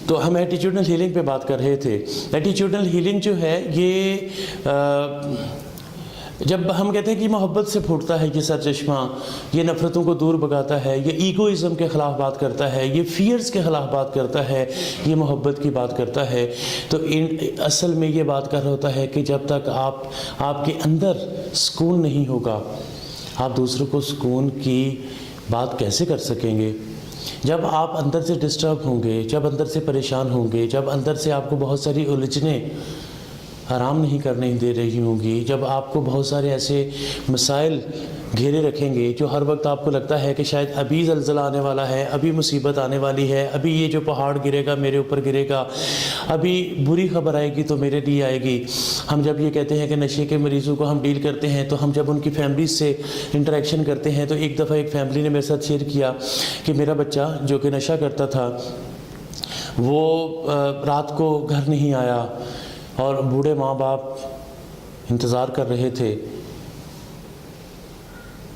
تو ہم attitudinal healing پہ بات کر رہے تھے. ایٹیٹیوڈنل ہیلنگ جو ہے یہ جب ہم کہتے ہیں کہ محبت سے پھوٹتا ہے یہ سر چشمہ، یہ نفرتوں کو دور بھگاتا ہے، یہ ایگوئزم کے خلاف بات کرتا ہے، یہ فیئرز کے خلاف بات کرتا ہے، یہ محبت کی بات کرتا ہے، تو اصل میں یہ بات کر رہا ہوتا ہے کہ جب تک آپ کے اندر سکون نہیں ہوگا، آپ دوسروں کو سکون کی بات کیسے کر سکیں گے؟ جب آپ اندر سے ڈسٹرب ہوں گے، جب اندر سے پریشان ہوں گے، جب اندر سے آپ کو بہت ساری الجھنیں آرام نہیں کرنے دے رہی ہوں گی، جب آپ کو بہت سارے ایسے مسائل گھیرے رکھیں گے جو ہر وقت آپ کو لگتا ہے کہ شاید ابھی زلزلہ آنے والا ہے، ابھی مصیبت آنے والی ہے، ابھی یہ جو پہاڑ گرے گا میرے اوپر گرے گا، ابھی بری خبر آئے گی تو میرے لیے آئے گی. ہم جب یہ کہتے ہیں کہ نشے کے مریضوں کو ہم ڈیل کرتے ہیں تو ہم جب ان کی فیملیز سے انٹریکشن کرتے ہیں تو ایک دفعہ ایک فیملی نے میرے ساتھ شیئر کیا کہ میرا بچہ جو کہ نشہ کرتا تھا وہ رات کو گھر نہیں آیا اور بوڑھے ماں باپ انتظار کر رہے تھے.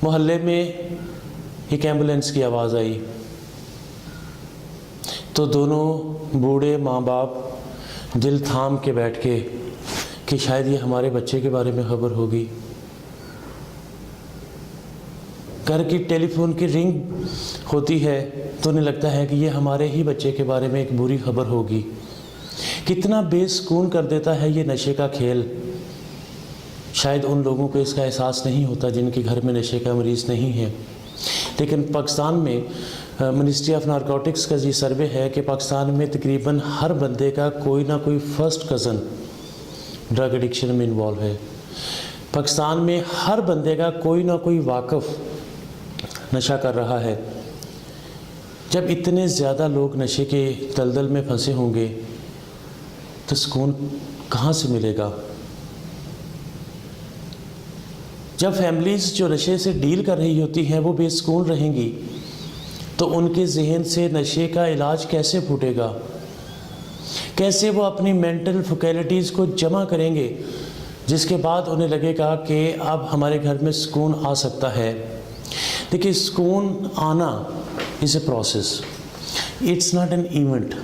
محلے میں ایک ایمبولینس کی آواز آئی تو دونوں بوڑھے ماں باپ دل تھام کے بیٹھ کے کہ شاید یہ ہمارے بچے کے بارے میں خبر ہوگی. گھر کی ٹیلی فون کی رنگ ہوتی ہے تو انہیں لگتا ہے کہ یہ ہمارے ہی بچے کے بارے میں ایک بری خبر ہوگی. کتنا بے سکون کر دیتا ہے یہ نشے کا کھیل. شاید ان لوگوں کو اس کا احساس نہیں ہوتا جن کے گھر میں نشے کا مریض نہیں ہے. لیکن پاکستان میں منسٹری آف نارکوٹکس کا یہ سروے ہے کہ پاکستان میں تقریباً ہر بندے کا کوئی نہ کوئی فرسٹ کزن ڈرگ ایڈکشن میں انوالو ہے. پاکستان میں ہر بندے کا کوئی نہ کوئی واقف نشہ کر رہا ہے. جب اتنے زیادہ لوگ نشے کے دلدل میں پھنسے ہوں گے تو سکون کہاں سے ملے گا؟ جب فیملیز جو نشے سے ڈیل کر رہی ہوتی ہیں وہ بے سکون رہیں گی تو ان کے ذہن سے نشے کا علاج کیسے پھوٹے گا؟ کیسے وہ اپنی مینٹل فیکلٹیز کو جمع کریں گے جس کے بعد انہیں لگے گا کہ اب ہمارے گھر میں سکون آ سکتا ہے؟ دیکھیے، سکون آنا is a process, it's not an event.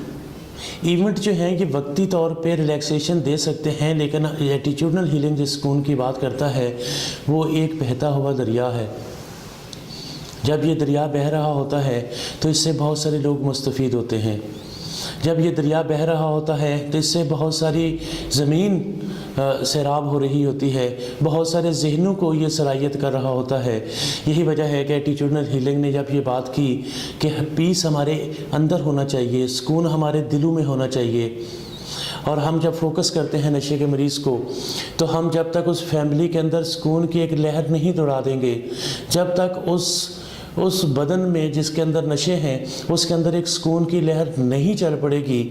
Event جو ہیں یہ وقتی طور پہ ریلیکسیشن دے سکتے ہیں، لیکن ایٹیٹیوڈنل ہیلنگ جس سکون کی بات کرتا ہے وہ ایک بہتا ہوا دریا ہے. جب یہ دریا بہہ رہا ہوتا ہے تو اس سے بہت سارے لوگ مستفید ہوتے ہیں. جب یہ دریا بہہ رہا ہوتا ہے تو اس سے بہت ساری زمین سیراب ہو رہی ہوتی ہے، بہت سارے ذہنوں کو یہ صلاحیت کر رہا ہوتا ہے. یہی وجہ ہے کہ ایٹیٹیوڈنل ہیلنگ نے جب یہ بات کی کہ پیس ہمارے اندر ہونا چاہیے، سکون ہمارے دلوں میں ہونا چاہیے، اور ہم جب فوکس کرتے ہیں نشے کے مریض کو تو ہم جب تک اس فیملی کے اندر سکون کی ایک لہر نہیں دوڑا دیں گے، جب تک اس بدن میں جس کے اندر نشے ہیں اس کے اندر ایک سکون کی لہر نہیں چل پڑے گی،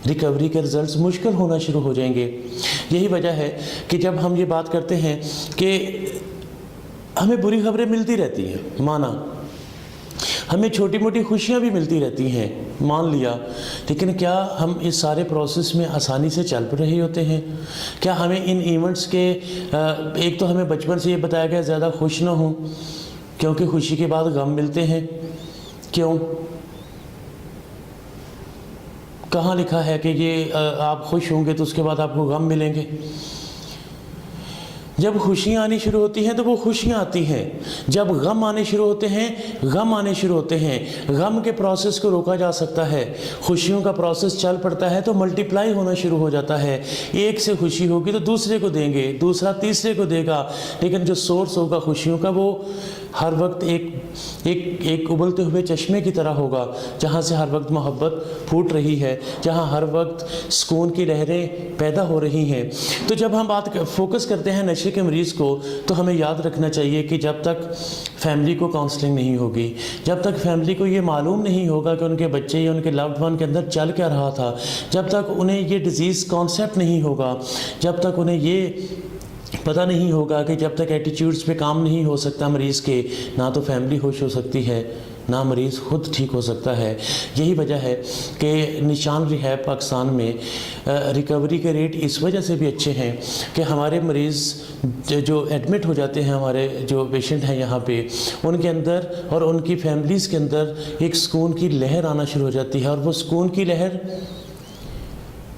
ریکوری کے رزلٹس مشکل ہونا شروع ہو جائیں گے. یہی وجہ ہے کہ جب ہم یہ بات کرتے ہیں کہ ہمیں بری خبریں ملتی رہتی ہیں، مانا ہمیں چھوٹی موٹی خوشیاں بھی ملتی رہتی ہیں، مان لیا، لیکن کیا ہم اس سارے پروسیس میں آسانی سے چل پڑ رہے ہوتے ہیں؟ کیا ہمیں ان ایونٹس کے ایک تو ہمیں بچپن سے یہ بتایا گیا زیادہ خوش نہ ہوں کیونکہ خوشی کے بعد غم ملتے ہیں. کیوں؟ کہاں لکھا ہے کہ یہ آپ خوش ہوں گے تو اس کے بعد آپ کو غم ملیں گے؟ جب خوشیاں آنی شروع ہوتی ہیں تو وہ خوشیاں آتی ہیں، جب غم آنے شروع ہوتے ہیں غم آنے شروع ہوتے ہیں. غم کے پروسیس کو روکا جا سکتا ہے، خوشیوں کا پروسیس چل پڑتا ہے تو ملٹیپلائی ہونا شروع ہو جاتا ہے. ایک سے خوشی ہوگی تو دوسرے کو دیں گے، دوسرا تیسرے کو دے گا، لیکن جو سورس ہوگا خوشیوں کا وہ ہر وقت ایک ابلتے ہوئے چشمے کی طرح ہوگا، جہاں سے ہر وقت محبت پھوٹ رہی ہے، جہاں ہر وقت سکون کی لہریں پیدا ہو رہی ہیں. تو جب ہم فوکس کرتے ہیں نشے کے مریض کو تو ہمیں یاد رکھنا چاہیے کہ جب تک فیملی کو کاؤنسلنگ نہیں ہوگی، جب تک فیملی کو یہ معلوم نہیں ہوگا کہ ان کے بچے یا ان کے لوڈ ون کے اندر چل کیا رہا تھا، جب تک انہیں یہ ڈیزیز کانسیپٹ نہیں ہوگا، جب تک انہیں یہ پتہ نہیں ہوگا کہ جب تک ایٹیٹیوڈز پہ کام نہیں ہو سکتا مریض کے، نہ تو فیملی خوش ہو سکتی ہے نہ مریض خود ٹھیک ہو سکتا ہے. یہی وجہ ہے کہ نشان ریہیب پاکستان میں ریکوری کے ریٹ اس وجہ سے بھی اچھے ہیں کہ ہمارے مریض جو ایڈمٹ ہو جاتے ہیں، ہمارے جو پیشنٹ ہیں یہاں پہ، ان کے اندر اور ان کی فیملیز کے اندر ایک سکون کی لہر آنا شروع ہو جاتی ہے، اور وہ سکون کی لہر